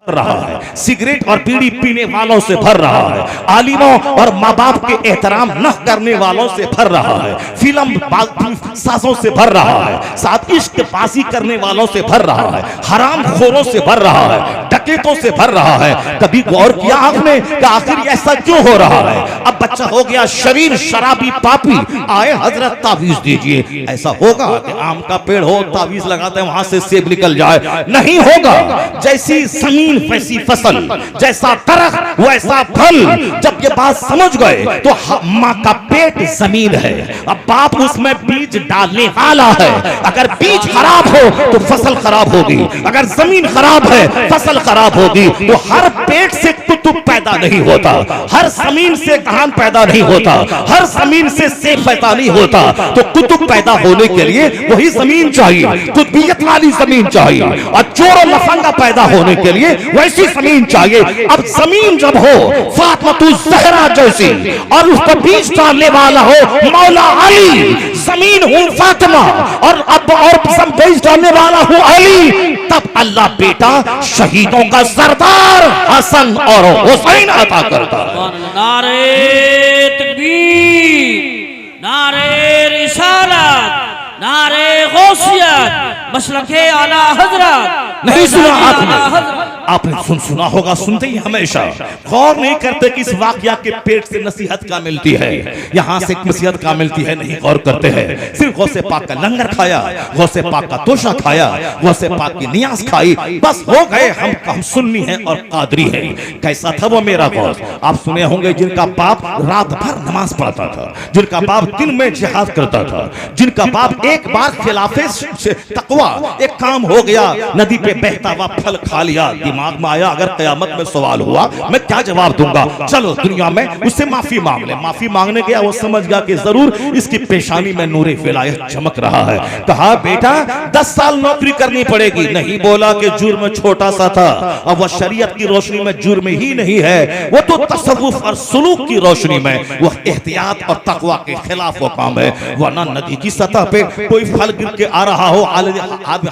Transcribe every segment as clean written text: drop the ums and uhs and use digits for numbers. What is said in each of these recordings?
रहा है, सिगरेट और बीड़ी पीने वालों से भर रहा है, आलिमों और माँ बाप के एहतराम न करने वालों से भर रहा है, फिल्म साजों से भर रहा है, साथ इश्क बाजी करने वालों से भर रहा है, हराम खोरों से भर रहा है, डकैतों से भर रहा है। कभी गौर किया आपने कि आखिर ऐसा क्यों हो रहा है? अब बच्चा हो गया शरीर शराबी पापी, आए हजरत तावीज दीजिए। ऐसा होगा कि आम का पेड़ हो, तावीज लगाते हैं वहां से सेब निकल जाए? नहीं होगा। जैसी जमीन वैसी फसल, जैसा दरख्त वैसा फल। जब ये बात समझ गए तो माँ का पेट जमीन है, अब बाप उसमें बीज डालने वाला है। अगर बीज खराब हो तो फसल खराब होगी, अगर जमीन खराब है फसल खराब होगी। तो हर पेट से कुतुब पैदा नहीं होता, हर जमीन से धान पैदा नहीं होता, हर जमीन से सेब पैदा नहीं होता। तो कुतुब पैदा होने के लिए वही जमीन चाहिए, कुतुबियत वाली जमीन चाहिए। और चोर और लफंगा पैदा होने के लिए वैसी जमीन चाहिए। अब जमीन जब हो फातिमा ज़हरा जैसी और उस पर बीज डालने वाला हो मौला अली, जमीन हूं फातिमा और अब और बीज डालने वाला हूं अली, तब अल्लाह बेटा शहीदों का सरदार हसन और हुसैन अता करता है। नारे तकबीर, नारे रिसालत, नारे गौसियत, मसलके आला हजरत। नहीं सुना आपने सुना होगा, सुनते ही हमेशा गौर नहीं करते कि इस वाकया के पेट से नसीहत क्या मिलती है, यहाँ से नसीहत क्या मिलती है, नहीं गौर करते हैं। सिर्फ गौसे पाक का लंगर खाया, गौसे पाक का तोशा खाया, गौसे पाक की नियाज खाई, बस हो गए हम सुन्नी हैं और कादरी हैं। कैसा था वो मेरा गौस? आप सुने होंगे जिनका बाप रात भर नमाज पढ़ता था, जिनका बाप दिन में जिहाद करता था, जिनका बाप एक बार खिलाफे तकवा एक काम हो गया, नदी पे बहता हुआ फल खा लिया, दिमाग में आया अगर कयामत में सवाल हुआ मैं क्या जवाब दूंगा, चलो दुनिया में उससे माफी मांग ले। माफी मांगने गया, वो समझ गया कि जरूर इसकी पेशानी में नूरे विलायत चमक रहा है। कहा बेटा 10 साल नौकरी करनी पड़ेगी। नहीं बोला कि जुर्म छोटा सा था, अब वह शरीयत की रोशनी में जुर्म ही नहीं है, वो तो तसव्वुफ और सुलूक की रोशनी में वह एहतियात और तकवा के खिलाफ वो काम है। वरना नदी की सतह पे कोई फल गिर के आ रहा हो,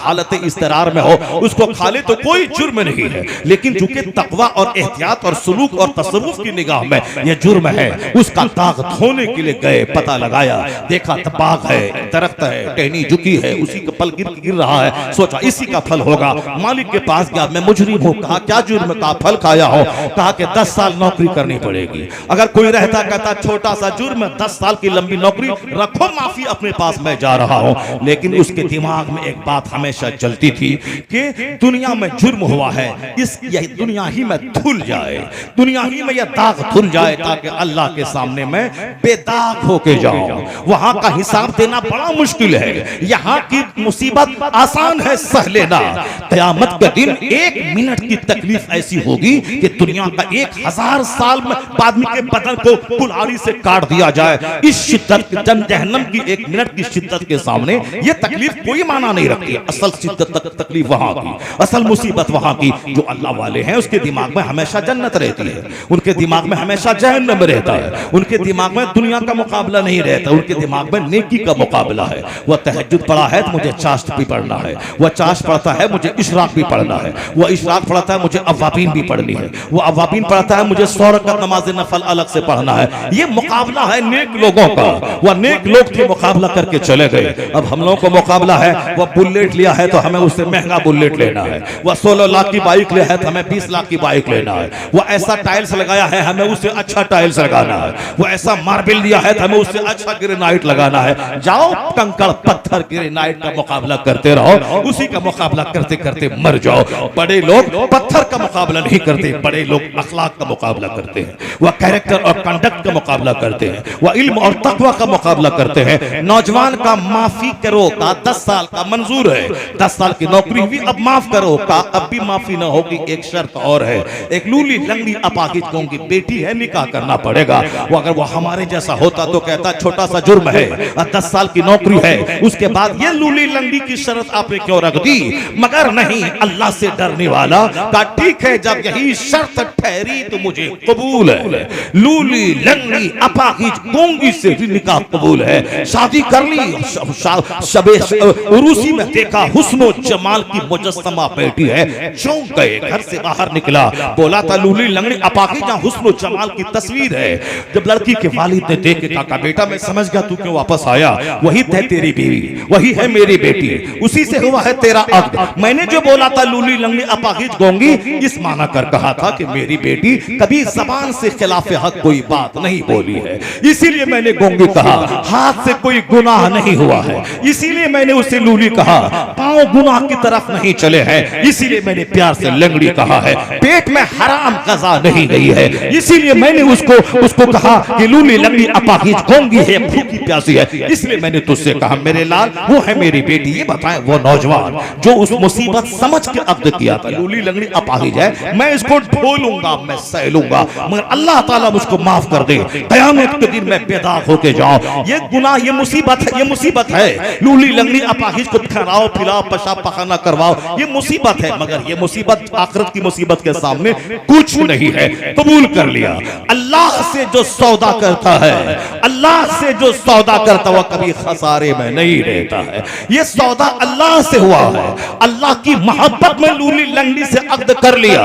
हालत इस्तरार में हो, उसको खा ले तो कोई जुर्म नहीं है। लेकिन चूंकि तकवा और एहतियात और सुलूक और तसव्वुफ की निगाह में यह जुर्म है, उसका दाग धोने के लिए गए, पता लगाया, देखा बाग है, दरख्त है, टहनी झुकी है, उसी का फल गिर रहा है, सोचा इसी का फल होगा। मालिक के पास गया, मैं मुजरिम हूं। कहा क्या जुर्म? का फल खाया हो। कहा कि 10 साल नौकरी करनी पड़ेगी। अगर कोई रहता कहता छोटा सा जुर्म, 10 साल की लंबी नौकरी, रखो माफी अपने पास, मैं जा रहा हूं। लेकिन उसके दिमाग में एक बात हमेशा चलती थी कि दुनिया में जुर्म हुआ है, इस यही दुनिया ही में धुल जाए, दुनिया ही में यह दाग धुल जाए, ताकि अल्लाह के सामने मैं बेदाग होके जाऊं। वहां का हिसाब देना बड़ा मुश्किल है, यहाँ की मुसीबत आसान है सह लेना। क़यामत के दिन 1 मिनट की तकलीफ ऐसी होगी कि दुनिया का 1000 साल में आदमी के बदन को कुल्हाड़ी से काट दिया जाए। इस शिद्दत जहन्नम की 1 मिनट की शिद्दत के सामने यह तकलीफ कोई माना नहीं रखती। असल शिद्दत तकलीफ वहां की, असल मुसीबत वहां की। जो अल्लाह वाले हैं उसके दिमाग में हमेशा जन्नत रहती है, उनके दिमाग में हमेशा जहन्नम रहता है, उनके दिमाग में दुनिया का मुकाबला नहीं रहता, उनके दिमाग में नेकी का मुकाबला है। वह तहज्जुद पढ़ा है तो मुझे चाश्त भी पढ़ना है, वह चाश्त पढ़ता है मुझे इशराक भी पढ़ना है, वह इशराक पढ़ता है मुझे अवाबीन भी पढ़नी है, वह अवाबीन पढ़ता है मुझे 100 रकात नमाज नफल अलग से पढ़ना है। यह मुकाबला है नेक लोगों का। वह नेक लोग थे, मुकाबला करके चले गए। अब हम लोगों को मुकाबला है, वह बुलेट लिया है तो हमें उससे महंगा बुलेट लेना है, वह 16 लाख की बाइक लिया है तो हमें 20 लाख की बाइक लेना है, वह ऐसा टाइल्स लगाया है हमें उससे अच्छा टाइल्स लगाना है, वह ऐसा मार्बल दिया है तो हमें उससे अच्छा ग्रेनाइट लगाना है। जाओ कंकड़ पत्थर ग्रेनाइट का मुकाबला करते रहो, उसी का मुकाबला करते करते मर जाओ। बड़े लोग पत्थर का मुकाबला नहीं करते, बड़े लोग अखलाक का मुकाबला करते हैं, वह कैरेक्टर और कंडक्ट का मुकाबला करते हैं, वह इल्म और तकवा का मुकाबला करते हैं। नौजवान का माफी करो का 10 साल का मंजूर है, 10 साल की नौकरी हुई अब माफ करो का अब भी माफी ना होगी। एक शर्त और है, एक लूली लंगड़ी अपाहिज कौम की बेटी है, निकाह करना पड़ेगा। वो अगर वो हमारे जैसा होता तो कहता छोटा सा जुर्म है, 10 साल की नौकरी है, उसके बाद ये लूली लंगड़ी की शर्त आपने क्यों रख दी? मगर नहीं, अल्लाह से डरने वाला का ठीक है, जब यही शर्त ठहरी तो मुझे कबूल है। लूली लंगड़ी अपाहिज गूंगी से भी निकाह कबूल है। शादी कर ली, शबे उरूसी में देखा हुस्नो जमाल की मुजस्समा बैठी है, चौंक गए। घर से बाहर निकला, बोला था लूली लंगड़ी अपाहिज जहां हुस्नो जमाल की तस्वीर है। जब लड़की के वालिद ने देख के कहा, बेटा मैं समझ गया तू क्यों वापस आया, वही है तेरी बीवी, वही है मेरी बेटी, उसी से हुआ है तेरा अक्द। मैंने जो बोला था लूली लंगड़ी अपाहिज गूंगी, इस माना कर कहा था कि मेरी बेटी कभी जबान से खिलाफ हक कोई बात नहीं बोली है, इसीलिए मैंने गूंगी कहा। हाथ से कोई गुनाह नहीं हुआ है, इसीलिए मैंने उसे लूली कहा। पांव गुनाह की तरफ नहीं चले हैं, इसीलिए मैंने प्यार से लंगड़ी कहा है। पेट में हराम गजा नहीं गई है, इसीलिए मैंने उसको कहा कि लूली लंगड़ी अपाहिज गूंगी है, भूखी प्यासी है, इसलिए मैंने तुझसे कहा मेरे लाल वो है मेरी बेटी। ये बताएं वो नौजवान जो उस मुसीबत समझ के अब्द किया था, लूली लंगड़ी अपाहिज है, मैं इसको ढोलूंगा, मैं सह लूंगा, मगर अल्लाह ताला मुझको माफ कर दे, कयामत के दिन मैं बेदाग होके जाऊं। ये गुनाह, ये मुसीबत है। लूली लंगड़ी अपाहिज को खिलाओ पिलाओ पेशाब पखाना करवाओ, ये मुसीबत है, मगर ये मुसीबत आखिरत की मुसीबत के सामने कुछ नहीं है। कबूल कर लिया। अल्लाह से जो सौदा करता है, अल्लाह से जो सौदा करता हुआ कभी खसारे में नहीं रहता है। ये सौदा अल्लाह से हुआ है, अल्लाह की मोहब्बत में लूली लंगड़ी से अक्द कर लिया।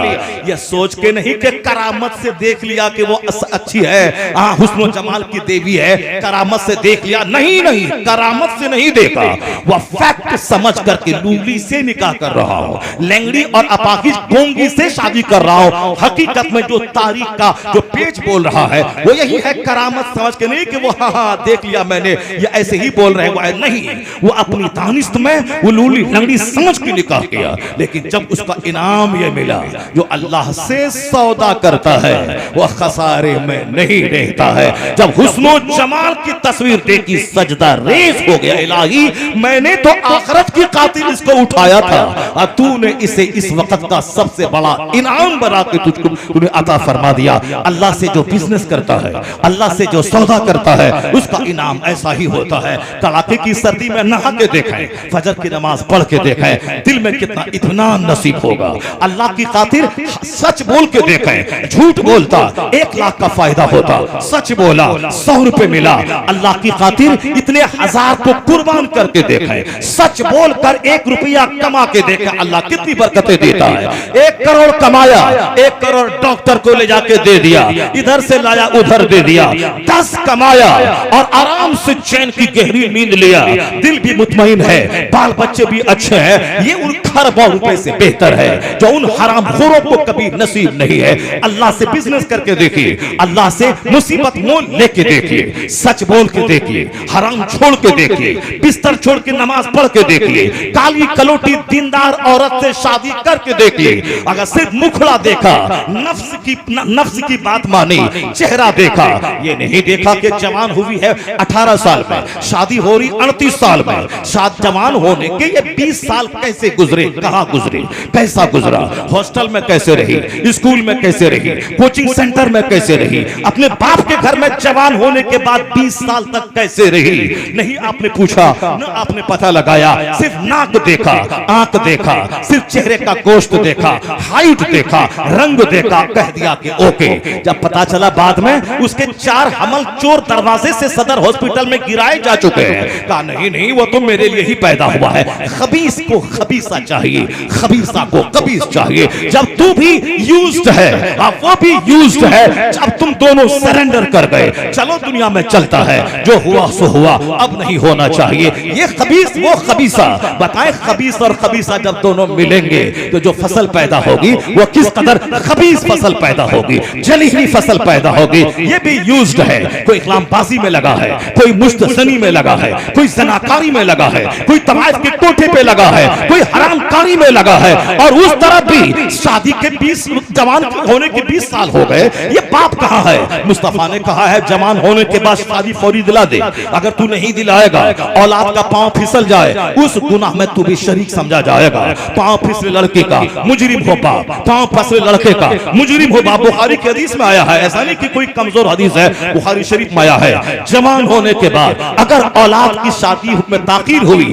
ये सोच के नहीं कि करामत से देख लिया कि वो अच्छी है, हाँ हुस्नो जमाल की देवी है, करामत से देख लिया, नहीं करामत से नहीं देखा, वह फैक्ट समझ करके लूली से निकाह कर रहा हूं, लंगड़ी और अपाहिज गूंगी से शादी कर रहा हूं। हकीकत में जो तारीख का जो पेज बोल रहा है वो यही है, करामत समझ के नहीं कि वो हाँ देख लिया मैंने, ये ऐसे ही बोल रहे वो नहीं, वो अपनी दानिश्त में वो लूली लंगड़ी समझ के निकाह किया। लेकिन जब उसका इनाम ये मिला, जो अल्लाह से सौदा करता है वो खसारे में नहीं रहता है। जब हुस्नो जमाल की तस्वीर देखी सजदा रेज हो गया, इलाही मैंने तो आखिरत की खातिर इसको उठाया था और तूने इसे इस वक्त का सबसे बड़ा इनाम बना के तुझको तूने अता फरमा दिया। अल्लाह से जो बिजनेस करता है, अल्लाह से जो सौदा करता है, उसका इनाम ऐसा ही होता है। कड़ाके की सर्दी में नहा के देखें, फजर की नमाज पढ़ के देखें, दिल में कितना इत्मीनान नसीब होगा। अल्लाह की खातिर सच बोल के देखें, झूठ बोलता 1 लाख का फायदा होता, सच बोला 100 रुपए मिला। अल्लाह की खातिर इतने हजार को कुर्बान करके देखें, सच बोलकर 1 रुपया कमा के देखें, अल्लाह कितनी बरकतें देता है। 1 करोड़ कमाया, 1 करोड़ डॉक्टर को ले जाके दे दिया, इधर से लाया उधर दे दिया। 10 कमाया और आराम से चैन की गहरी नींद लिया, दिल भी मुतमईन है, बाल बच्चे भी अच्छे हैं। ये उन खरबों रुपए से बेहतर है जो उन हरामखोरों को कभी नसीब नहीं है। अल्लाह से बिजनेस करके देखिए, अल्लाह से मुसीबत मोल लेके देखिए, सच बोल के देखिए, हराम छोड़ के देखिए, बिस्तर छोड़ के नमाज पढ़ के देखिए, काली कलोटी दीनदार औरत से शादी करके देखिए। अगर सिर्फ मुखड़ा देखा, नफ्स की बात मानी, चेहरा देखा, ये नहीं देखा कि जवान हुई है 18 साल में, शादी हो रही 38 साल में, शादी जवान होने के ये 20 साल कैसे गुजरे, कहां गुजरे, कैसा गुजरा, हॉस्टल में कैसे रही, स्कूल में कैसे रही, कोचिंग सेंटर में कैसे रही, अपने बाप के घर में जवान होने के बाद 20 साल तक कैसे रही। नहीं आपने पूछा, न आपने पता लगाया, सिर्फ नाक देखा, आंख देखा, सिर्फ चेहरे का गोश्त देखा, हाइट देखा, रंग देखा, कह दिया कि ओके। जब पता चला बाद में उसके 4 हमल चोर दरवाजे से सदर हॉस्पिटल में गिराए जा चुके हैं, कहा नहीं वो तो मेरे लिए ही पैदा हुआ है। खबीस को खबीसा चाहिए, खबीसा को खबीस चाहिए। जब तू भी यूज्ड है, अब वो भी यूज्ड है, जब तुम दोनों सरेंडर कर गए, चलो दुनिया में चलता है, जो हुआ सो हुआ, अब नहीं होना चाहिए। ये खबीस वो खबीसा, बताएं खबीस और खबीसा जब दोनों मिलेंगे तो जो फसल पैदा होगी वो किस कदर खबीस फसल पैदा होगी, जली हुई फसल पैदा होगी। ये भी यूज्ड है, कोई इस्लामबाजी में लगा है, कोई मुश्तसनी में लगा है, कोई जनाकारी में लगा है, कोई तवाइफ के कोठे पे लगा है, कोई हरामकारी में लगा है, और उस तरफ भी शादी के 20 जवान होने के 20 साल हो गए। ये बाप कहां है? मुस्तफा ने कहा है जवान होने के बाद शादी फौरी दिला दे। अगर तू नहीं दिलाएगा, औलाद का पांव फिसल जाए, उस गुनाह में तू भी शरीक समझा जाएगा। पांव फिसले लड़के का मुजरिम हो बाप, पांव फिसले लड़के का मुजरिम हो बाप। बुखारी की हदीस में आया है, ऐसा नहीं कि कोई कमजोर हदीस है, बुखारी शरीफ में आया है। जवान होने के बाद अगर औलाद की शादी में ताखीर हुई,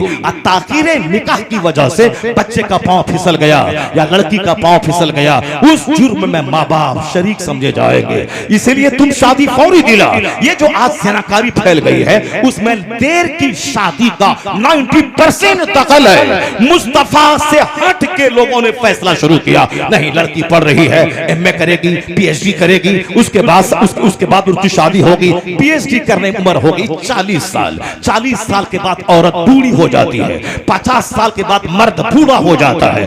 ताखीर निकाह की वजह से बच्चे का पांव फिसल गया या लड़की का पांव फिसल गया, उस जुर्म में माँ बाप शरीक समझे जाएंगे, इसीलिए तुम शादी फौरी दिला। ये जो आज सेनाकारी फैल गई है उसमें देर की शादी का 90% दखल है। मुस्तफा से हट के लोगों ने फैसला शुरू किया, नहीं लड़की पढ़ रही है, एमए करेगी, पीएचडी करेगी, उसके बाद उसकी शादी होगी, पीएचडी करने की उम्र होगी 40 साल। 40 साल के बाद औरत बूढ़ी हो जाती है, 50 साल के बाद मर्द बूढ़ा हो जाता है।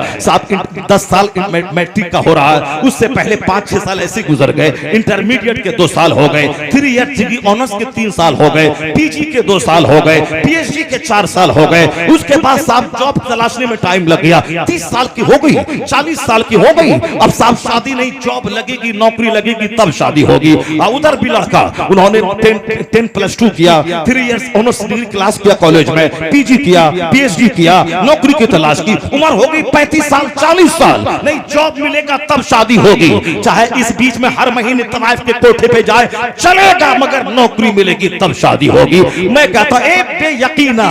10 साल मैट्रिक का हो रहा है, उससे पहले 5-6 साल ऐसे गुजर गए, इंटरमीडिएट के 2 साल हो गए, 3 ईयर डिग्री ऑनर्स के 3 साल हो गए, पीजी के 2 साल हो गए, पीएचडी के 4 साल हो गए, उसके बाद साहब जॉब तलाशने में टाइम लग गया, 30 साल की हो गई, 40 साल की हो गई, अब साहब शादी नहीं, जॉब लगेगी, नौकरी लगेगी तब शादी होगी। उधर भी लड़का, उन्होंने 10+2 किया, 3 इयर्स ऑनर्स डिग्री क्लास किया कॉलेज में, पीजी किया, पीएचडी किया, नौकरी की तलाश की, उम्र हो गई 35 साल, 40 साल, नहीं जॉब मिलेगा तब शादी होगी। चाहे इस बीच में हर महीने तवाइफ के कोठे पे जाए चलेगा, मगर नौकरी मिलेगी तब शादी होगी। मैं कहता ए बेयकीना,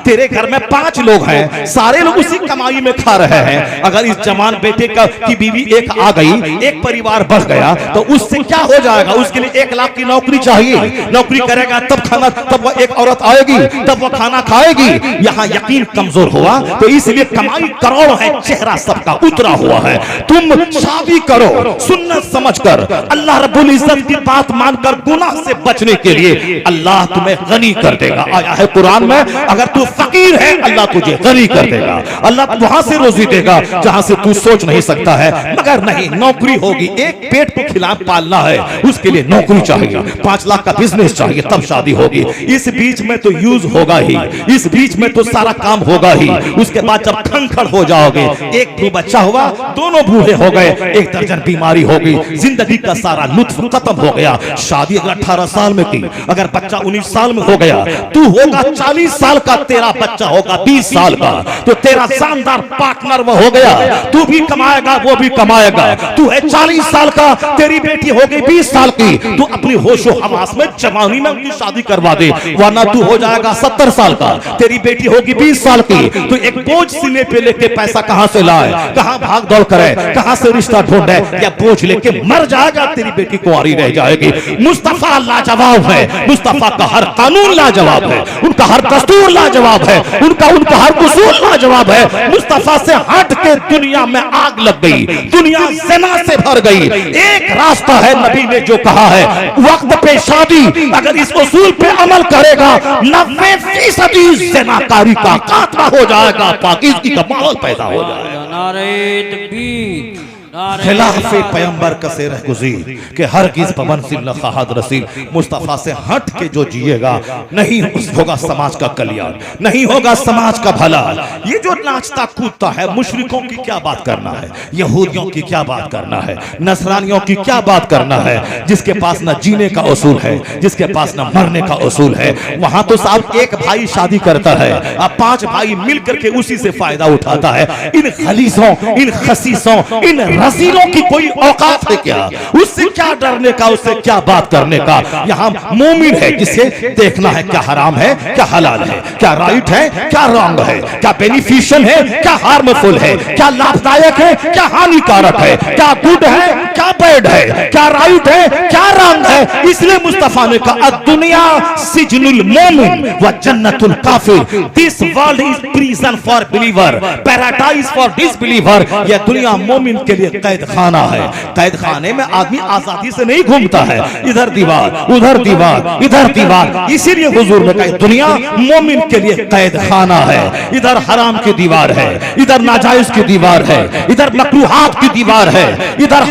तेरे घर में 5 लोग हैं, सारे लोग उसी कमाई में खा रहे हैं, अगर इस जवान बेटे की बीवी एक आ गई, एक परिवार बढ़ गया तो उससे क्या हो जाएगा? उसके लिए 1 लाख की नौकरी चाहिए, नौकरी करेगा तब खाना, तब वो एक औरत आएगी, तब वो खाना खाएगी। यहाँ यकीन कमजोर हुआ तो इसलिए कमाई करोड़ है, चेहरा सबका उतरा हुआ है। तुम शादी करो सुन्नत समझकर, अल्लाह रब्बुल इज्जत की बात मानकर, गुनाह से बचने के लिए अल्लाह तुम्हें गनी कर देगा। आया है कुरान में, अगर तू फकीर है अल्लाह तुझे गनी कर देगा, अल्लाह वहां से रोजी देगा जहां से तू सोच नहीं सकता है। मगर नहीं, नौकरी होगी, एक पेट को खिला पालना है, उसके लिए नौकरी चाहिए, 5 लाख का बिजनेस चाहिए तब शादी होगी। इस बीच में तो यूज होगा ही, इस बीच में तो सारा काम होगा ही। उसके बाद जब खंखड़ हो जाओगे, एक दो बच्चा हुआ, दोनों बूढ़े हो गए, 1 दर्जन बीमारी हो गई, जिंदगी का सारा लुत्फ खत्म हो गया। शादी अगर 18 साल में की, अगर बच्चा 19 साल में हो गया, तू होगा 40 साल का, तेरा बच्चा होगा 20 साल का, तो तेरा शानदार पार्टनर वो हो गया, तू भी कमाएगा वो भी कमाएगा। तू है 40 साल का, तेरी बेटी हो गई 20 साल की, तू अपनी होशो हवास में जवानी में उनकी शादी करवा दे, वरना तू हो जाएगा 70 साल का, तेरी बेटी होगी 20 साल की, तो एक बोझ सीने पे लेके पैसा कहां से लाए, कहां भाग दौड़ करे, कहां से रिश्ता ढूंढे, या बोझ लेके मर जाएगा, तेरी बेटी कुंवारी रह जाएगी। मुस्तफा लाजवाब है, मुस्तफा का हर कानून लाजवाब है, उनका हर दस्तूर लाजवाब है, उनका हर उसूल लाजवाब है। मुस्तफा से हट के दुनिया में आग लग गई, दुनिया ज़िना से भर गई। एक रास्ता है, नबी ने जो कहा है, वक्त पे शादी, अगर इस उसूल पे अमल करेगा 90% ज़िनाकारी का खात्मा हो जाएगा, पाकीज़गी का माहौल पैदा हो जाएगा। नारे तकबीर, खिलाफे पैगंबर का से रहगुज़ीर कि हरगिज़ पवनसिल न ख़ाहद रसील। मुस्तफ़ा से हट के जो जिएगा नहीं होगा समाज का कल्याण, नहीं होगा समाज का भला। ये जो नाचता कूदता है, मुशरिकों की क्या बात करना है, यहूदियों की क्या बात करना है, नसरानियों की क्या बात करना है, जिसके पास न जीने का उसूल है, जिसके पास न मरने का उसूल है। वहां तो साहब एक भाई शादी करता है, अब 5 भाई मिलकर के उसी से फायदा उठाता है। इन खलीसों, इन खसीसों, इन रसीलों की कोई औकात है क्या? उससे क्या डरने का, उससे क्या बात करने का? यहाँ मोमिन है जिसे देखना है क्या हराम है, क्या हलाल है, क्या राइट है, क्या रॉन्ग है, क्या बेनिफिशियल है, क्या हार्मफुल है, क्या लाभदायक है, क्या हानिकारक है, क्या गुड है, क्या बैड है, क्या राइट है, क्या रॉन्ग है। इसलिए मुस्तफा ने कहा दुनिया सिजनुल मोमिन व जन्नतुल काफिर। This world is prison for believer, paradise for disbeliever. यह दुनिया मोमिन के लिए कैद खाना है। कैद खाने में आदमी आजादी से नहीं घूमता है, इधर दीवार उधर दीवार इधर दीवार। इसीलिए हुजूर ने कहा दुनिया मोमिन के लिए कैद खाना है। इधर हराम की दीवार है, इधर नाजायज की दीवार है, इधर मकरूहात की दीवार है, इधर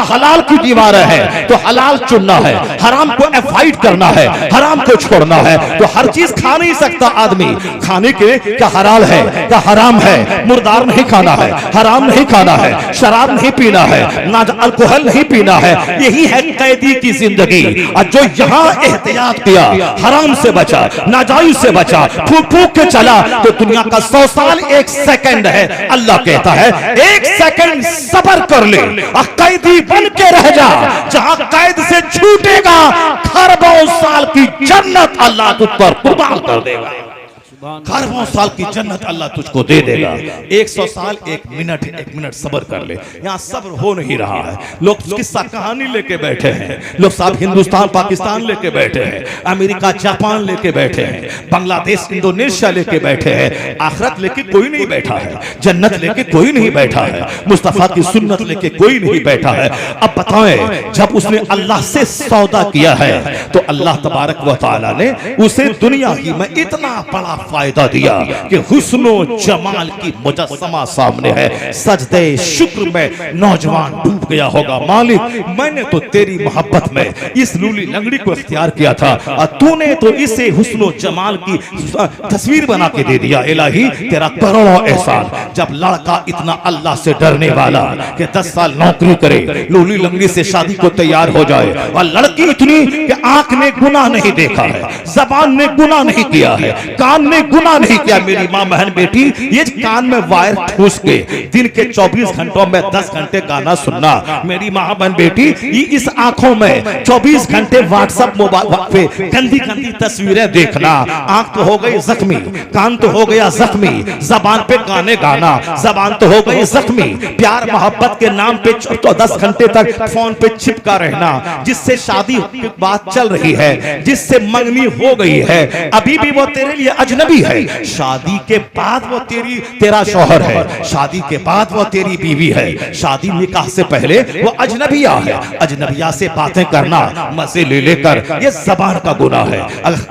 हलाल की दीवार है। तो हलाल चुनना है, हराम को अवॉइड करना है, हराम को छोड़ना है। तो हर चीज खा नहीं सकता आदमी। खाने के क्या हलाल है, क्या हराम है। मुर्दार नहीं खाना है, हराम नहीं खाना है, शराब नहीं पीना है, ना अल्कोहल नहीं पीना है। यही है कैदी की जिंदगी। और जो यहाँ एहतियात किया, हराम से बचा, नाजायज से बचा, फूक फूक के चला, तो दुनिया का 100 साल 1 सेकंड है। अल्लाह कहता है 1 सेकंड सब्र कर ले और कैदी बन के रह जा। जहां कैद से छूटेगा खरबों साल की जन्नत अल्लाह तुझ पर कुर्बान कर देगा। खरबों साल की जन्नत अल्लाह तुझको दे देगा। 100 साल 1 मिनट सब्र कर ले। यहाँ सब्र हो नहीं रहा है। लोग किस्सा कहानी लेके बैठे हैं, लोग सब हिंदुस्तान पाकिस्तान लेके बैठे हैं, अमेरिका जापान लेके बैठे हैं, बांग्लादेश इंडोनेशिया लेके बैठे हैं। आखिरत लेके कोई नहीं बैठा है, जन्नत लेके कोई नहीं बैठा है, मुस्तफा की सुन्नत लेके कोई नहीं बैठा है। अब बताएं, जब उसने अल्लाह से सौदा किया है तो अल्लाह तबारक व तआला ने उसे दुनिया की में इतना बड़ा फायदा दिया कि हुस्नो जमाल की मुजस्समा सामने है। सजदे शुक्र में नौजवान डूब गया होगा, मालिक मैंने तो तेरी मोहब्बत में इस लूली लंगड़ी को इख्तियार किया था और तूने तो इसे हुस्नो जमाल की तस्वीर बना के दे दिया। इलाही तेरा करोड़ों एहसान। जब लड़का इतना अल्लाह से डरने वाला कि 10 साल नौकरी करे, लूली लंगड़ी से शादी को तैयार हो जाए, और लड़की इतनी कि आंख ने गुनाह नहीं देखा है, जबान ने गुनाह नहीं किया है, कान ने गुनाह नहीं किया। मेरी माँ बहन बेटी, ये कान में वायर ठूस के दिन के 24 घंटों में 10 घंटे गाना सुनना, मेरी माँ बहन बेटी ये इस आंखों में 24 घंटे व्हाट्सएप मोबाइल पे गंदी गंदी तस्वीरें देखना, आंख तो हो गई जख्मी, कान तो हो गया जख्मी, जबान पे गाने गाना, जबान तो हो गई जख्मी, प्यार मोहब्बत के नाम पे तो 10 घंटे तक फोन पे चिपका रहना, जिससे शादी की बात चल रही है, जिससे मंगनी हो गई है, अभी भी वो तेरे लिए अजनबी है। शादी के बाद वो तेरा शौहर है, शादी के बाद वो तेरी बीवी है, शादी निकाह से पहले वो अजनबिया है। अजनबिया से बातें करना मजे ले लेकर ये जबान का गुनाह है,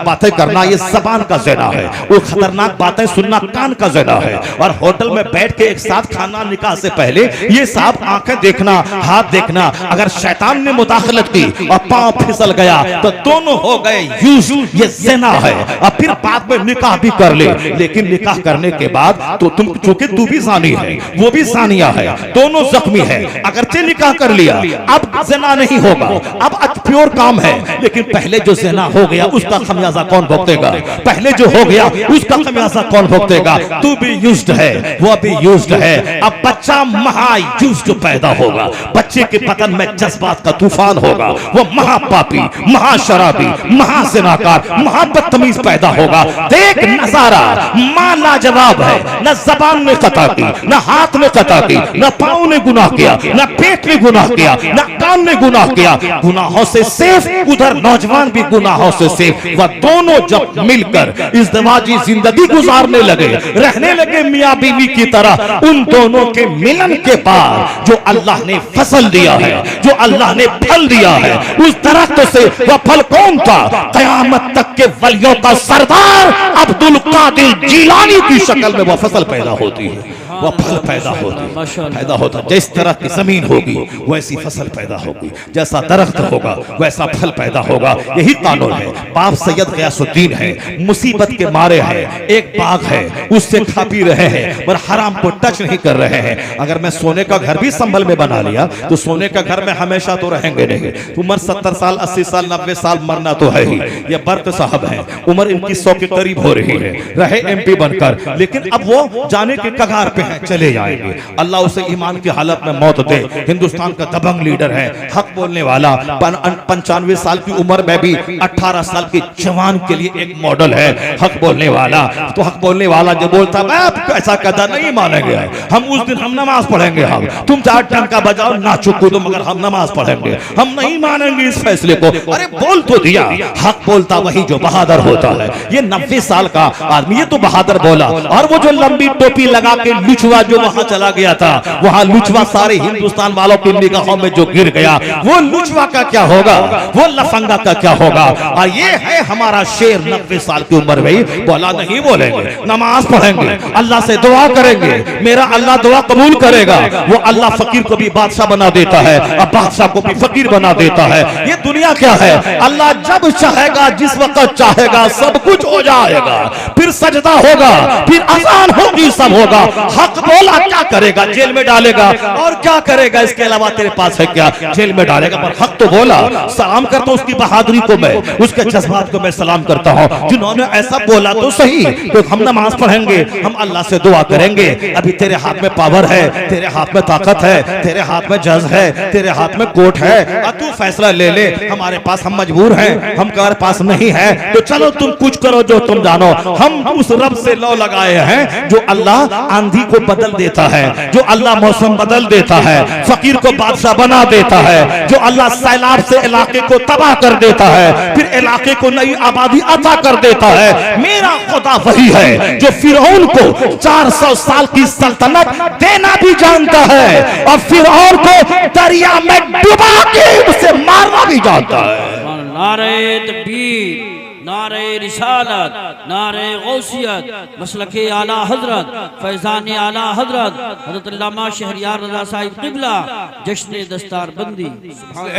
बातें करना ये जबान का ज़िना है, वो खतरनाक बातें सुनना कान का ज़िना है। और होटल में बैठ के एक साथ खाना निकाह से पहले ये साफ आंखें देखना, हाथ देखना, अगर शैतान ने मुदाखलत की और पांव फिसल गया तो दोनों हो गए यूज, ये ज़िना है। और फिर बाद में निकाह भी कर ले, लेकिन निकाह करने के बाद तो तुम, चूंकि तू भी ज़ानी है वो भी ज़ानिया है, दोनों जख्मी है। अगरचे निकाह कर लिया, अब ज़िना नहीं होगा, अब प्योर काम है, लेकिन पहले जो ज़िना हो गया उसका खमियाजा कौन भुगतेगा? पहले जो हो गया उसका खमियाजा कौन भुगतेगा? तू भी यूज्ड है, वो भी यूज्ड है। अब बच्चा महा यूज्ड पैदा होगा, बच्चे के बदन में जज्बात का तूफान होगा, वो महापापी, महाशराबी, महाज़िनाकार, महाबदतमीज पैदा होगा। देख नजारा, मां लाजवाब है, न जबान ने खता की, न हाथ ने खता की, न पांव ने गुनाह किया, न पेट ने गुनाह किया, न कान ने गुनाह किया, गुनाहों से सेफ, उधर नौजवान भी गुनाहों से सेफ। वह दोनों जब मिलकर इज़्दिवाजी जिंदगी गुजारने लगे, रहने लगे मियां बीवी की तरह, उन दोनों के मिलन के बाद जो अल्लाह ने फसल दिया है, जो अल्लाह ने फल दिया है, उस दरख्त से वह फल कौन था? कयामत तक के वलियों का सरदार अब्दुल कादिर जिलानी की शक्ल में वह फसल पैदा होती है, वह फल पैदा होता। जिस तरह की जमीन होगी वैसी फसल पैदा होगी, जैसा दरख्त होगा वैसा फल पैदा होगा। यही कानून है। बाप सैयद गयासुद्दीन है, मुसीबत के मारे हैं, एक बाग है उससे खा पी रहे हैं, पर हराम को टच नहीं कर रहे हैं। अगर मैं सोने का घर भी संभल में बना लिया तो सोने का घर में हमेशा तो रहेंगे नहीं। उम्र 70 साल 80 साल 90 साल मरना तो है ही। ये बर्क साहब हैं, उम्र इनकी 100 के करीब हो रही है, रहे MP बनकर, लेकिन अब वो जाने के कगार पे हैं, चले जाएंगे। अल्लाह उसे ईमान की हालत में मौत दे। हिंदुस्तान का दबंग लीडर है, हक बोलने वाला, 95 साल की उम्र में भी 18 साल के जवान के लिए एक मॉडल है, हक बोलने वाला। तो हक बोलने वाला जो बोलता है ऐसा कदा नहीं मानेंगे, हम उस दिन हम नमाज पढ़ेंगे, हम तुम 4 टंका बजाओ नाचो कूदो मगर हम नमाज पढ़ेंगे, हम नहीं मानेंगे इस फैसले को। अरे बोल तो दिया। हक बोलता वही जो बहादुर होता है। ये 90 साल का आदमी ये तो बहादुर बोला। और वो जो लंबी टोपी लगा के लुचवा जो वहां चला गया था, वहां लुचवा सारे हिंदुस्तान वालों की निगाहों में जो गिर गया, वो लुचवा का क्या होगा, वो लफंगा का क्या होगा। और ये है हमारा शेर 90 साल की उम्र में बोला नहीं बोलेंगे, नमाज पढ़ेंगे, अल्लाह से दुआ करेंगे, मेरा अल्लाह दुआ कबूल करेगा। वो अल्लाह फकीर को भी बादशाह बना देता है और बादशाह को भी फकीर बना देता है। ये दुनिया क्या है, अल्लाह जब चाहेगा जिस वक्त चाहेगा सब कुछ हो जाएगा, फिर सजदा होगा, फिर अज़ान होगी, सब होगा। हक बोला क्या करेगा, जेल में डालेगा, और क्या करेगा इसके अलावा तेरे पास है क्या, जेल में डालेगा। पर हक तो बोला। सलाम करता हूं उसकी बहादुरी को, मैं उसके जज्बात को मैं सलाम करता हूं, जिन्होंने ऐसा बोला तो सही। तो हम नमाज पढ़ेंगे, हम अल्लाह से दुआ करेंगे। अभी तेरे हाथ में पावर है, तेरे हाथ में ताकत है, तेरे हाथ में जज है, तेरे हाथ में कोर्ट है, और तू फैसला ले ले। हमारे पास हम मजबूर हैं, हमारे पास नहीं है, तो चलो तुम कुछ करो जो तुम जानो। हम उस रब से लौ लगाए हैं जो अल्लाह आंधी को बदल देता है, जो अल्लाह मौसम बदल देता है, फकीर को बादशाह बना देता है, जो अल्लाह सैलाब से इलाके को तबाह कर देता है, फिर इलाके को नई आबादी अता कर देता है। मेरा खुदा वही है जो फिरौन को 400 साल की सल्तनत देना भी जानता है और फिरौन को दरिया में डुबा के उसे मारना भी जानता है। नारे तकबीर, नारे रिसालत, नारे गौसियत, मसलके आला हजरत, फैजान आला हजरत हजरत अल्लामा शहरियार रजा साहिब किबला, जश्न दस्तार बंदी।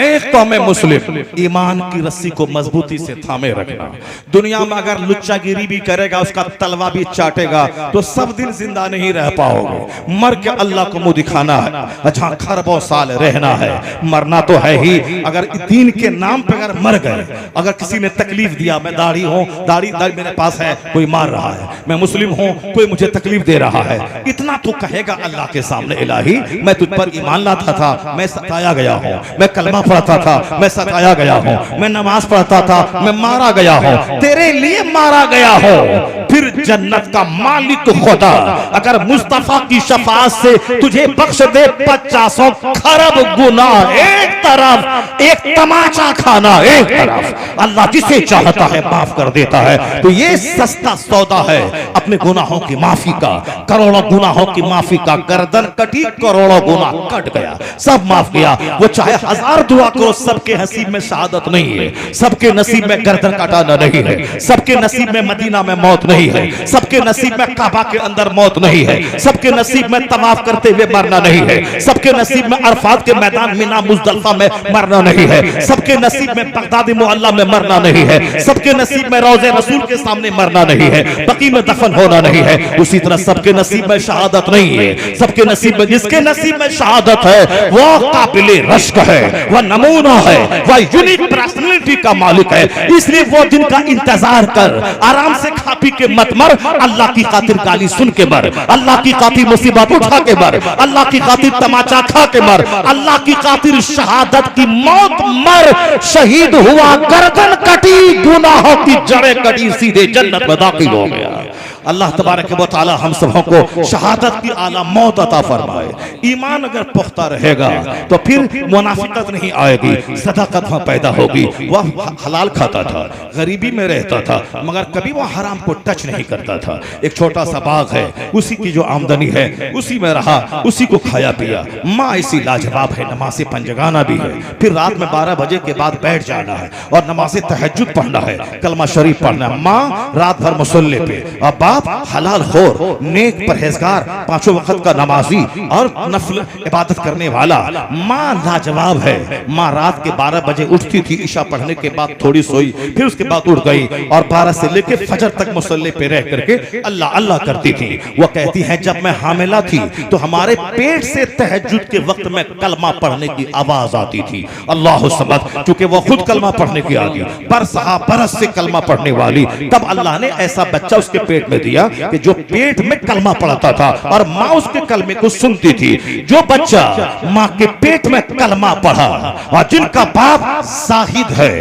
एक कौम मुस्लिम ईमान की रस्सी को मजबूती से थामे रखना। दुनिया में अगर लुच्चागिरी भी करेगा, उसका तलवा भी चाटेगा, तो सब दिन जिंदा नहीं रह पाओगे। मर के अल्लाह को मुंह दिखाना है, जहां खरबों साल रहना है। मरना तो है ही, अगर दीन के नाम पर अगर मर गए, अगर किसी ने तकलीफ दिया, मैं दाढ़ी हूं, दाढ़ी मेरे पास है, कोई मार रहा है, मैं मुस्लिम हूं, कोई मुझे तकलीफ दे रहा है, इतना तो कहेगा अल्लाह के सामने, इलाही मैं तुझ पर ईमान लाता था, मैं सताया गया हूं, मैं कलमा पढ़ता था, मैं सताया गया हूं, मैं नमाज पढ़ता था, मैं मारा गया हूं, तेरे लिए मारा गया हूं। फिर जन्नत का मालिक खुदा अगर मुस्तफा की शफाअत से तुझे बख्श दे 50 खरब गुनाह एक तरफ, एक तमाचा खाना एक तरफ, अल्लाह जिसे चाहता है माफ कर देता है। तो ये सस्ता सौदा है अपने गुनाहों की माफी का, करोड़ों गुनाहों की माफी का। गर्दन कटी, करोड़ों गुनाह कट गया, सब माफ किया। वो चाहे 1000 दुआ करो, सबके नसीब में शहादत नहीं है, सबके नसीब में गर्दन कटाना नहीं है, सबके नसीब में मदीना में मौत नहीं है, सबके नसीब में काबा के अंदर मौत नहीं है, सबके नसीब में तवाफ करते हुए मरना नहीं है, सबके नसीब में अरफात के मैदान मिना मुजदलिफा में मरना नहीं है, सबके नसीब में बगदाद मुअल्ला में मरना नहीं है, सबके नसीब में रोज़े रसूल के सामने मरना नहीं है, बकी में दफन होना नहीं है। उसी तरह सबके नसीब में शहादत नहीं है। सबके नसीब में, जिसके नसीब में शहादत है वो काबिले रश्क है, वह नमूना है, वह यूनिक पर्सनालिटी का मालिक है। इसलिए वो दिन का इंतजार कर, आराम से खा पी के मत मर, अल्लाह की खातिर गाली सुन के मर, अल्लाह की खातिर मुसीबत उठा के मर, अल्लाह की खातिर तमाचा खा के मर, अल्लाह की खातिर शहादत की मौत मर। शहीद हुआ, गर्दन कटी, गुनाहों की जड़ें कटी, सीधे जन्नत में दाखिल हो गया। अल्लाह तबारक व तआला हम सबों को शहादत की आला मौत अता फरमाए। ईमान अगर पुख्ता रहेगा तो फिर मुनाफिकत नहीं आएगी, सदाकत वहाँ पैदा होगी। वह हलाल खाता था, गरीबी में रहता था, मगर कभी वह हराम को टच नहीं करता था। एक छोटा सा बाग है, उसी की जो आमदनी है उसी में रहा, उसी को खाया पिया। माँ ऐसी लाजवाब है, नमाज़े पंजगाना भी है, फिर रात में 12 बजे के बाद बैठ जाना है और नमाज़े तहज्जुद पढ़ना है, कलमा शरीफ पढ़ना है। माँ रात भर मुसल्ले पे, और बाप हलाल खोर, नेक परहेजगार, 5 वक्त का नमाजी और नफल इबादत करने वाला। माँ लाजवाब है। माँ रात के 12 बजे उठती थी, ईशा पढ़ने के बाद थोड़ी सोई, फिर उसके बाद उठ गई और 12 से लेकर फजर तक मुसल्ले पे रह करके अल्लाह अल्लाह करती थी। वो कहती है जब मैं हामिला थी तो हमारे पेट से तहज्जुद के वक्त में कलमा पढ़ने की आवाज आती थी। अल्लाह समद, चूंकि वो खुद कलमा पढ़ने की आदि, बरस से कलमा पढ़ने वाली, तब अल्लाह ने ऐसा बच्चा उसके पेट में दिया कि जो पेट में कलमा पढ़ता था और माँ उसके कलमे को सुनती थी। जो बच्चा माँ के पेट में कलमा पढ़ा और जिनका बाप जाहिद है,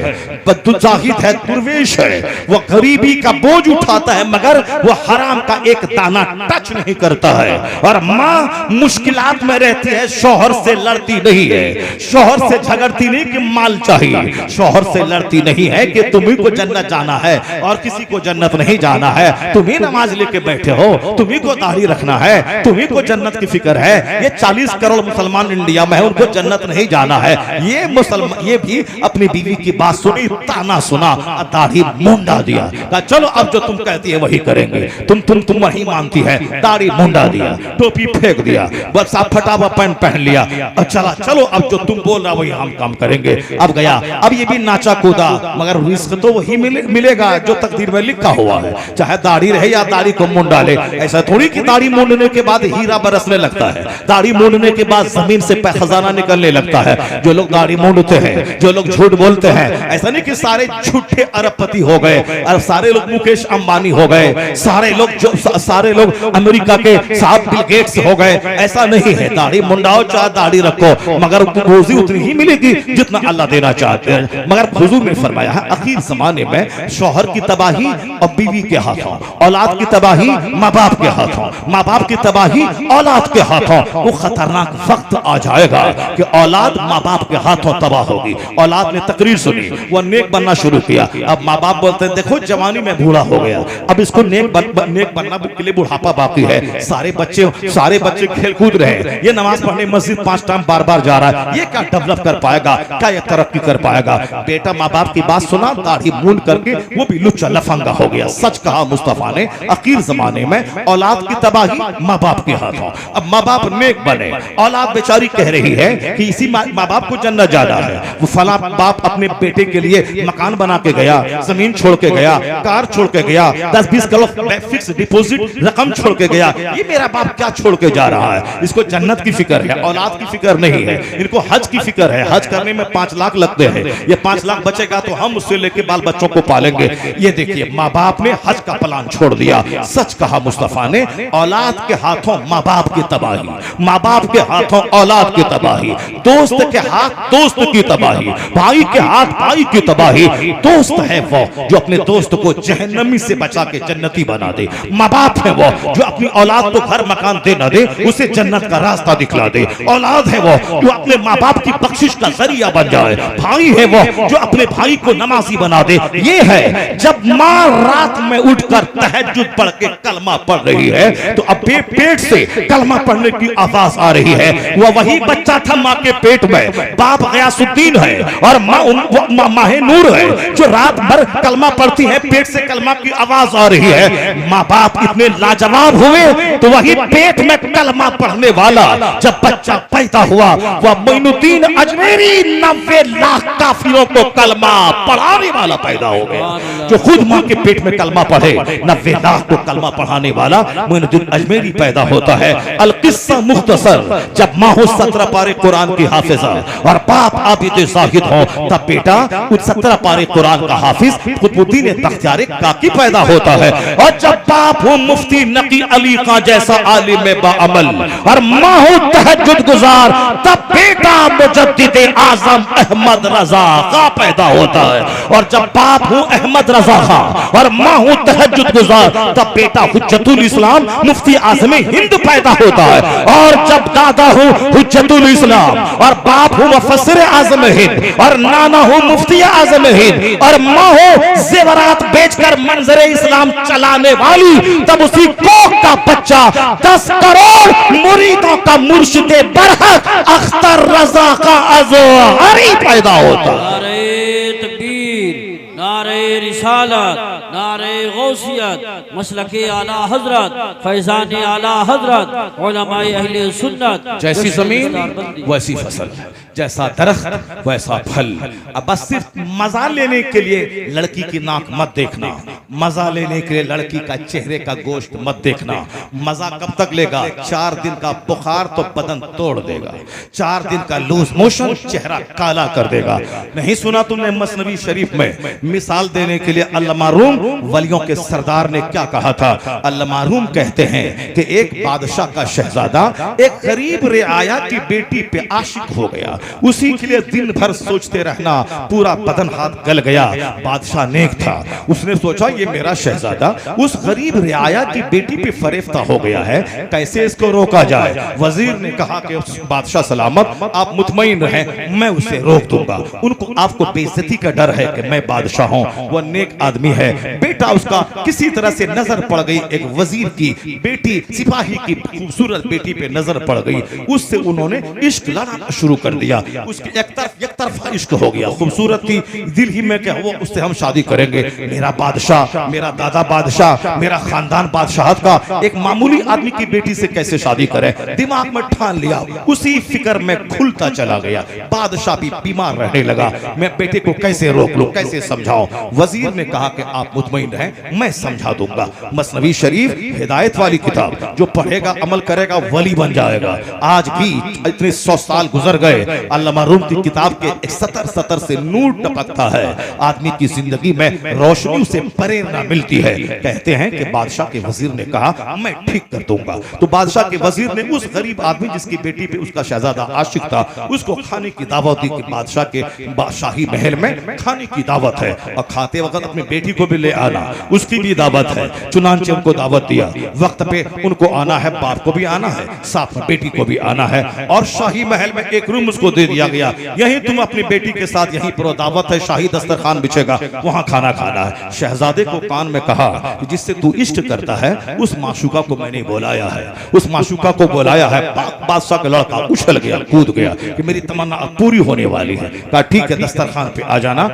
जाहिद है, दुर्वेश है, वो गरीबी का बोझ उठाता है मगर वो हराम का एक दाना टच नहीं करता है, और माँ मुश्किलात में रहती है, शौहर से लड़ती नहीं है, शौहर से झगड़ती नहीं कि माल चाहिए, शौहर से लड़ती नहीं है कि तुम्ही को जन्नत जाना है और किसी को जन्नत नहीं जाना है, तुम्ही नमाज लेके बैठे हो, तुम्ही को दाढ़ी रखना है, तुम्ही को जन्नत की फिक्र है। ये 40 करोड़ मुसलमान इंडिया में है, उनको जन्नत नहीं जाना है। ये मुसलमान, ये भी अपनी बीवी की बात सुनी, ताना सुना, दाढ़ी मुंडा दिया, कहा चलो अब जो तुम कहती है वही करेंगे, तुम वही मानती है, दाढ़ी मुंडा दिया, टोपी फेंक दिया, बस आप फटा हुआ पैंट पहन लिया और चला, चलो अब जो तुम बोल रहा वही हम काम करेंगे। अब गया, अब ये भी नाचा कूदा, मगर रिस्क तो वही मिलेगा जो तकदीर में लिखा हुआ है, चाहे दाढ़ी रहे या या दाढ़ी को मूंड डाले। ऐसा थोड़ी कि दाढ़ी मूंडने के बाद हीरा बरसने लगता है, दाढ़ी मूंडने के बाद जमीन से खजाना निकलने लगता है। जो लोग दाढ़ी मूंडते हैं, जो लोग झूठ बोलते हैं, ऐसा नहीं कि सारे झूठे अरबपति हो गए और सारे लोग मुकेश अंबानी हो गए, सारे लोग अमेरिका के साहब बिल गेट्स हो गए। ऐसा नहीं है। दाढ़ी मुंडाओ चाहे दाढ़ी रखो, मगर रोजी उतनी ही मिलेगी जितना अल्लाह देना चाहते हैं। मगर हुजूर ने फरमाया है अखीर जमाने में शौहर की तबाही और बीवी के हाथों, औलाद की तबाही माँ बाप के हाथों, माँ बाप की तबाही औलाद के हाथों। वो खतरनाक वक्त आ जाएगा कि औलाद माँ बाप के हाथों तबाह होगी। औलाद ने तकरीर सुनी, वो नेक बनना शुरू किया। अब माँ बाप बोलते हैं देखो जवानी में बूढ़ा हो गया, अब इसको नेक बनना के लिए बुढ़ापा बाकी है। सारे बच्चे खेल कूद रहे हैं, ये नमाज पढ़ने मस्जिद 5 टाइम बार जा रहा है, ये क्या डेवलप कर पाएगा, क्या ये तरक्की कर पाएगा। बेटा माँ बाप की बात सुना, दाढ़ी मूंड करके वो भी लुच्चा लफंगा हो गया। सच कहा मुस्तफा ने, आखिर जमाने में औलाद की तबाही माँ बाप के हाथों। अब माँ बाप नेक बने, औलाद बेचारी कह रही है कि इसी माँ बाप को जन्नत जाना है। वो फला बाप अपने बेटे के लिए मकान बना के गया, जमीन छोड़ के गया, कार छोड़ के गया, 10-20 करोड़ फिक्स डिपॉजिट रकम छोड़ के गया। ये मेरा बाप क्या छोड़ के जा रहा है। इसको जन्नत की फिक्र है, औलाद की फिक्र नहीं है। इनको हज की फिक्र है, हज करने में 5 लाख लगते हैं। ये 5 लाख बचेगा तो हम उससे लेके बाल बच्चों को पालेंगे। ये देखिए माँ बाप ने हज का प्लान छोड़ दिया। सच कहा मुस्तफा ने, औलाद के हाथों माँ बाप की तबाही, माँ बाप के हाथों औलाद की तबाही, दोस्त के हाथ दोस्त की तबाही, भाई के हाथ भाई की तबाही। दोस्त है वो जो अपने दोस्त को जहन्नमी से बचा के जन्नती बना दे। माँ बाप है वो जो अपनी औलाद को घर मकान दे न दे, उसे जन्नत का रास्ता दिखला दे। औलाद है वो जो अपने माँ बाप की बख्शिश का जरिया बन जाए। भाई है वो जो अपने भाई को नमाजी बना दे। ये है जब माँ रात में उठकर तहज्जुद पढ़ के कलमा पढ़ रही है तो अब पेट से कलमा पढ़ने की आवाज आ रही है। वह वही बच्चा था माँ के पेट में, बाप गयासुद्दीन है और माँ माहे नूर है जो रात भर कलमा पढ़ती है, पेट से कलमा की आवाज आ रही है। माँ बाप इतने लाजवाब हुए तो वही पेट में कलमा पढ़ने वाला जब बच्चा पैदा हुआ, वह मोइनुद्दीन अजमेरी 90 लाख काफिरों को कलमा पढ़ाने वाला पैदा हो गया। जो खुद माँ के पेट में कलमा पढ़े, 90 लाख को कलमा पढ़ाने वाला मोइनुद्दीन अजमेरी पैदा होता है। अल किस्सा मुख्तसर, जब माँ हो 17 पारे कुरान की हाफिजा और बाप आबिद जाहिद हो, तब बेटा उस 17 पारे कुरान का हाफिज कुतुबुद्दीन तख्तियार काकी पैदा होता है। और जब बाप हो मुफ्ती नकी अली का जैसा आलिम बाअमल और माँ हो तहज्जुद गुजार, तब बेटा मुजद्दिद आजम अहमद रजा का पैदा होता है। और जब बाप हो अहमद रजा खां और माँ हो तहज्जुद गुजार, तब बेटा हुज्जतुल इस्लाम मुफ्ती आजम हिंद पैदा होता है। और जब दादा हो हुज्जतुल इस्लाम और बाप हो मुफस्सिर आजम हिंद और नाना हो मुफ्ती आजम हिंद और माँ हो जेवरात बेचकर मंजर इस्लाम चलाने वाली, तब उसी कोख का बच्चा 10 करोड़ मुरीदों का मुर्शिद बरहक अख्तर रजा का अज़हरी पैदा होता है। नारे तकबीर, नारे रिसालत, नारे गौसियत, मसलके आला हजरत, फैजान आला हजरत, उलमाए अहले सुन्नत। जैसी जमीन वैसी फसल, जैसा दरख्त वैसा फल। अब बस सिर्फ मजा लेने के लिए लड़की की नाक मत देखना, मजा लेने के लिए लड़की का चेहरे का गोश्त मत देखना। मजा कब तक लेगा? 4 दिन का बुखार तो बदन तोड़ देगा, 4 दिन का लूज मोशन चेहरा काला कर देगा। नहीं सुना तुमने मसनवी शरीफ में मिसाल देने के लिए अल्लामा रूम वलियों के सरदार ने क्या कहा था? अल्लामा रूम कहते हैं कि एक बादशाह का शहजादा एक गरीब रियाया की बेटी पे आशिक हो गया, उसी के लिए दिन भर सोचते रहना, पूरा बदन हाथ गल गया। बादशाह नेक था, उसने सोचा ये मेरा शहजादा उस गरीब रियाया की बेटी पे फरेफ्ता हो गया है, कैसे इसको रोका जाए? वजीर ने कहा कि बादशाह सलामत, आप मुतमईन रहें, मैं उसे रोक दूंगा। उनको आपको बेइज्जती का डर है कि मैं बादशाह हूं, वह नेक आदमी है। बेटा उसका किसी तरह से नजर पड़ गई, एक वजीर की बेटी, सिपाही की खूबसूरत बेटी पे नजर पड़ गई, उससे उन्होंने इश्क लड़ाना शुरू कर दिया। उसके एक तरफा इश्क हो गया, खूबसूरत थी, दिल ही में क्या वो उससे हम शादी करेंगे। मेरा बादशाह बादशाह, मेरा दादा बादशाह, मेरा खानदान बादशाहत का, एक मामूली आदमी की बेटी से कैसे शादी करें। दिमाग में ठान लिया, उसी फिक्र में खुलता चला गया। बादशाह भी बीमार रहने लगा, मैं बेटे को कैसे रोक लूं, कैसे समझाऊं। वजीर ने कहा कि आप मुतमईन रहें, मैं समझा दूंगा। मसनवी शरीफ हिदायत वाली किताब, जो पढ़ेगा अमल करेगा वली बन जाएगा। आज भी इतने 100 साल गुजर गए, अल्लामा रूम की किताब के सतर से नूर टपकता है। आदमी की जिंदगी में रोशनी से प्रेरणा मिलती है। कहते हैं कि बादशाह के वजीर ने कहा मैं ठीक कर दूंगा। तो बादशाह के वजीर ने उस गरीब आदमी जिसकी बेटी पे उसका शहजादा आशिक था, उसको खाने की दावत दी कि बादशाह के बादशाही महल में खाने की दावत है और खाते वक्त अपनी बेटी को भी ले आना, उसकी भी दावत है। चुनांचे उनको दावत दिया, वक्त पे उनको आना है, बाप को भी आना है, साथ में बेटी को भी आना है। और शाही महल में एक रूम उसको दे दिया गया, यही तुम अपनी बेटी के साथ यहीं पर दावत है, शाही दस्तरखान बिछेगा, वहां खाना खाना है। शहजादे को कान में कहा जिससे तू इश्क करता है उस माशूका को मैंने बुलाया है, उस माशूका को बुलाया है। बादशाह का लड़का उछल गया, कूद गया कि मेरी तमन्ना अब पूरी होने वाली है। कहा ठीक है, दस्तरखान पे आ जाना,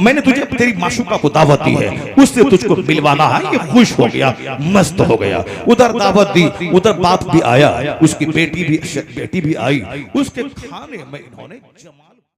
मैंने तुझे तेरी माशूका को दावत दी है, उससे तुझको मिलवाना है। ये खुश हो गया, मस्त हो गया। उधर दावत दी, उधर बाप भी आया, उसकी बेटी भी आई। उसके खाने में इन्होंने जमा